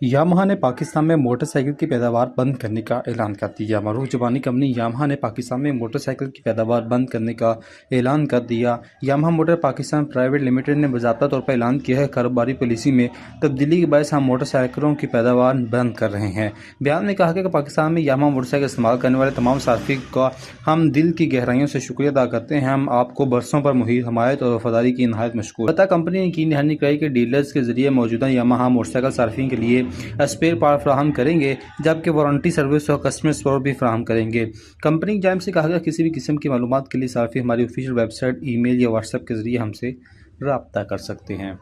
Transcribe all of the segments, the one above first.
Yamaha ने पाकिस्तान में motorcycle की पैदावार बंद करने का ऐलान कर दिया। मरूफ जापानी कंपनी यामाहा ने पाकिस्तान में मोटरसाइकिल की पैदावार बंद करने का ऐलान कर दिया। Yamaha motor Pakistan private limited ने बाज़ाब्ता तौर पर ऐलान किया है कारोबारी पॉलिसी में तब्दीली के बायस हम मोटरसाइकिलों की पैदावार बंद कर रहे हैं। बयान में कहा कि पाकिस्तान में यामाहा मोटरसाइकिल इस्तेमाल करने वाले तमाम सार्फिन का हम दिल की गहराइयों से शुक्रिया अदा करते हैं। हम आपको बरसों पर मुहित हमायत और वफादारी की नहायत मशकूर। पता कंपनी ने यकीन दहानी कराई कि डीलर्स के जरिए मौजूदा यामाहा मोटरसाइकिल सार्फिन के लिए स्पेयर पार्ट फराहम करेंगे, जबकि वारंटी सर्विस और कस्टमर सपोर्ट भी फराहम करेंगे। कंपनी की जानिब से कहा गया किसी भी किस्म की मालूमात के लिए सार्फी हमारी ऑफिशियल वेबसाइट, ईमेल या व्हाट्सएप के जरिए हमसे रब्ता कर सकते हैं।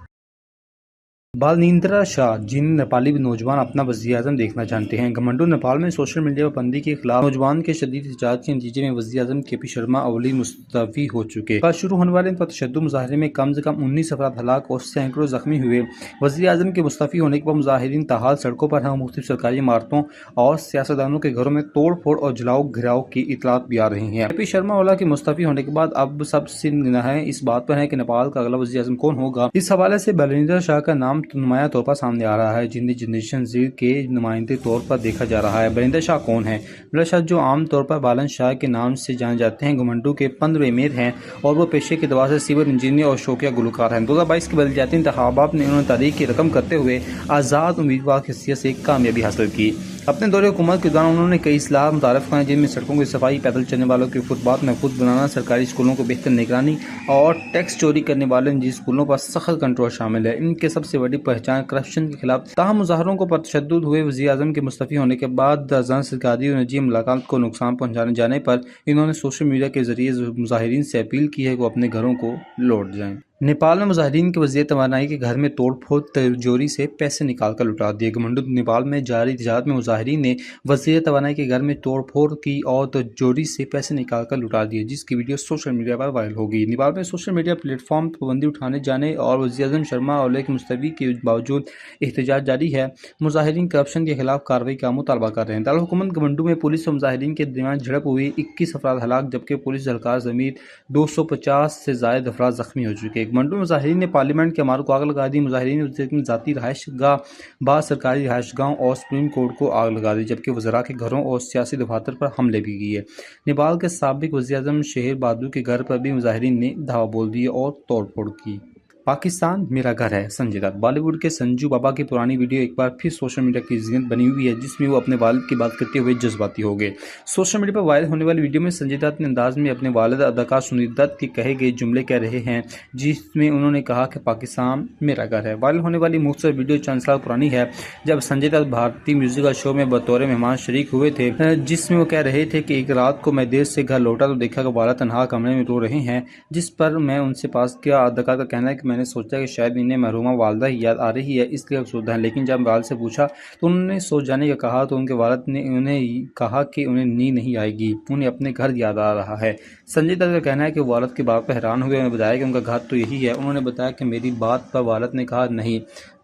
बालनींद्रा शाह, जिन नेपाली नौजवान अपना वज़ीर-ए-आज़म देखना चाहते हैं। घमंडू नेपाल में सोशल मीडिया पाबंदी के खिलाफ नौजवान के शदीद एहतजाज के नतीजे में वज़ीर-ए-आज़म के पी शर्मा ओली मुस्तफ़ी हो चुके। कल शुरू होने वाले इन तशद्दुद मुज़ाहरे में कम से कम 19 अफराद हलाक और सैकड़ों जख्मी हुए। वज़ीर-ए-आज़म के मुस्तफ़ी होने के बाद मुज़ाहिरीन ताहाल सड़कों पर हैं। मुख्तलिफ सरकारी इमारतों और सियासतदानों के घरों में तोड़ फोड़ और जलाओ घिराव की इतलात भी आ रही हैं। पी शर्मा ओली के मुस्तफ़ी होने के बाद अब सबसे निगाहें इस बात पर हैं कि नेपाल का अगला वज़ीर-ए-आज़म कौन होगा। इस हवाले से बालनींद्रा शाह का नाम नुमाया तौर पर सामने आ रहा है, जिन्हें जनरेशन ज़ी के नुमाइंदे तौर पर देखा जा रहा है। बालिंद्रा शाह कौन है? बालिंद्रा शाह, जो आम तौर पर बालन शाह के नाम से जाने जाते हैं, घमंडू के 15वें अमीर हैं और वो पेशे के दवा से सिविल इंजीनियर और शौकिया गुलकार हैं। 2022 के बलदियाती इंतखाबात में उन्होंने तारीख की रकम करते हुए आज़ाद उम्मीदवार की हैसियत से कामयाबी हासिल की। अपने दौरे हुकूमत के दौरान उन्होंने कई इस्लाह मुतारफ़ किए, जिनमें सड़कों की सफाई, पैदल चलने वालों के फुटपाथ महफूज बनाना, सरकारी स्कूलों को बेहतर निगरानी और टैक्स चोरी करने वाले निजी स्कूलों पर सख्त कंट्रोल शामिल है। इनके सबसे बड़ी पहचान करप्शन के खिलाफ। ताहम मुज़ाहरों को तशद्दुद हुए। वज़ीर-ए-आज़म के मुस्तफ़ी होने के बाद दर्जन सरकारी और निजी मुलाकात को नुकसान पहुँचाने जाने पर इन्होंने सोशल मीडिया के जरिए मुज़ाहिरीन से अपील की है कि वो अपने घरों को लौट जाएं। नेपाल में मुज़ाहिरीन के वज़ीर तवानाई के घर में तोड़फोड़, तिजोरी से पैसे निकाल कर लुटा दिए। घमंडू नेपाल में जारी तजारत में मुज़ाहिरीन ने वज़ीर तवानाई के घर में तोड़फोड़ की और तिजोरी से पैसे निकाल कर लुटा दिए, जिसकी वीडियो सोशल मीडिया पर वायरल हो गई। नेपाल में सोशल मीडिया प्लेटफॉर्म पर पाबंदी उठाने जाने और वज़ीर-ए-आज़म शर्मा ओली के मुस्तफ़ी के बावजूद एहतजाज जारी है। मुज़ाहिरीन करप्शन के खिलाफ कार्रवाई का मुतालबा कर रहे हैं। दारुल हुकूमत घमंडू में पुलिस और मुज़ाहिरीन के दरमियान झड़प हुई, 21 अफराद हलाक, जबकि पुलिस एहलकार समेत 250 से ज़ायद अफराद ज़ख्मी हो चुके। घमंडू मुज़ाहिरीन ने पार्लियामेंट के इमारत को आग लगा दी। मुज़ाहिरीन ने ज़ाती रहायश गाह, बाद सरकारी रहायश गाहों और सुप्रीम कोर्ट को आग लगा दी, जबकि वज़रा के घरों और सियासी दफातर पर हमले भी किए। नेपाल के साबिक वज़ीर-ए-आज़म शेर बहादुर के घर पर भी मुज़ाहिरीन ने धावा बोल दिए और तोड़फोड़ की। पाकिस्तान मेरा घर है। संजय दत्त, बॉलीवुड के संजू बाबा की पुरानी वीडियो एक बार फिर सोशल मीडिया की जीनत बनी हुई है, जिसमें वो अपने वालिद की बात करते हुए जज्बाती हो गए। सोशल मीडिया पर वायरल होने वाली वीडियो में संजय दत्त ने अंदाज में अपने वालिद अदाकार सुनील दत्त के कहे गए जुमले कह रहे हैं, जिसमें उन्होंने कहा कि पाकिस्तान मेरा घर है। वायरल होने वाली मुख्तसर वीडियो चंद साल पुरानी है, जब संजय दत्त भारतीय म्यूजिकल शो में बतौर मेहमान शरीक हुए थे, जिसमें वो कह रहे थे कि एक रात को मैं देर से घर लौटा तो देखा कि वालिद तनहा कमरे में रो रहे हैं, जिस पर मैं उनसे पास किया। अदाकार का कहना है कि मैंने सोचा कि शायद इन्हें मरहूमा वालदा की याद आ रही है, इसलिए अफसरदा हैं, लेकिन जब वालिद से पूछा तो उन्होंने सो जाने का कहा, तो उनके वालिद ने उन्हें कहा कि उन्हें नींद नहीं आएगी, उन्हें अपने घर याद आ रहा है। संजय दत्त का कहना है कि वालिद की बात पर हैरान हुए। उन्होंने बताया कि उनका घर तो यही है। उन्होंने बताया कि मेरी बात पर वालिद ने कहा, नहीं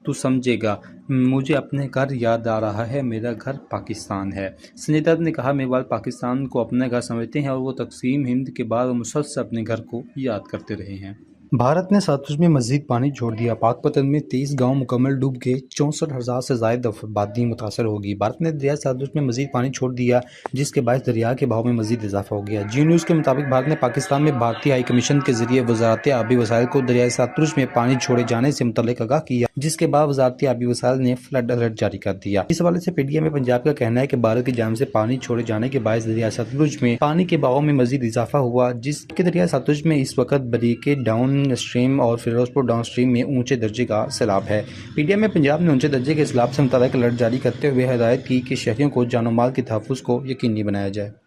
तू समझेगा, मुझे अपने घर याद आ रहा है, मेरा घर पाकिस्तान है। संजय दत्त ने कहा, मेरे वालिद पाकिस्तान को अपना घर समझते हैं और वो तकसीम हिंद के बाद मुसलसल अपने घर को याद करते रहे हैं। भारत ने सतलुज में मजीद पानी छोड़ दिया। पाकपतन में 23 गांव मुकम्मल डूब गए, 64,000 से ज़ायद आबादी मुतासर होगी। भारत ने दरिया सतलुज में मजीद पानी छोड़ दिया, जिसके बायस दरिया के बहाव में मजीद इजाफा हो गया। जी न्यूज़ के मुताबिक भारत ने पाकिस्तान में भारतीय हाई कमीशन के जरिए वजारत आबी वसाइल को दरिया सतलुज में पानी छोड़े जाने से मुतल्लिक आगाह किया, जिसके बाद वजारत आबी वसाइल ने फ्लड अलर्ट जारी कर दिया। इस हवाले से पीटीआई में पंजाब का कहना है कि भारत की जानिब से पानी छोड़े जाने के बायस दरिया सतलुज में पानी के बहाव में मजीद इजाफा हुआ, जिसके दरिया सतलुज में इस वक्त बरीके डाउन स्ट्रीम और फिरोजपुर डाउन स्ट्रीम में ऊंचे दर्जे का सैलाब है। पीटीआई में पंजाब ने ऊंचे दर्जे के सैलाब से मुतल्लिक अलर्ट जारी करते हुए हिदायत की कि शहरियों को जानो माल के तहफ़्फ़ुज़ को यकीनी बनाया जाए।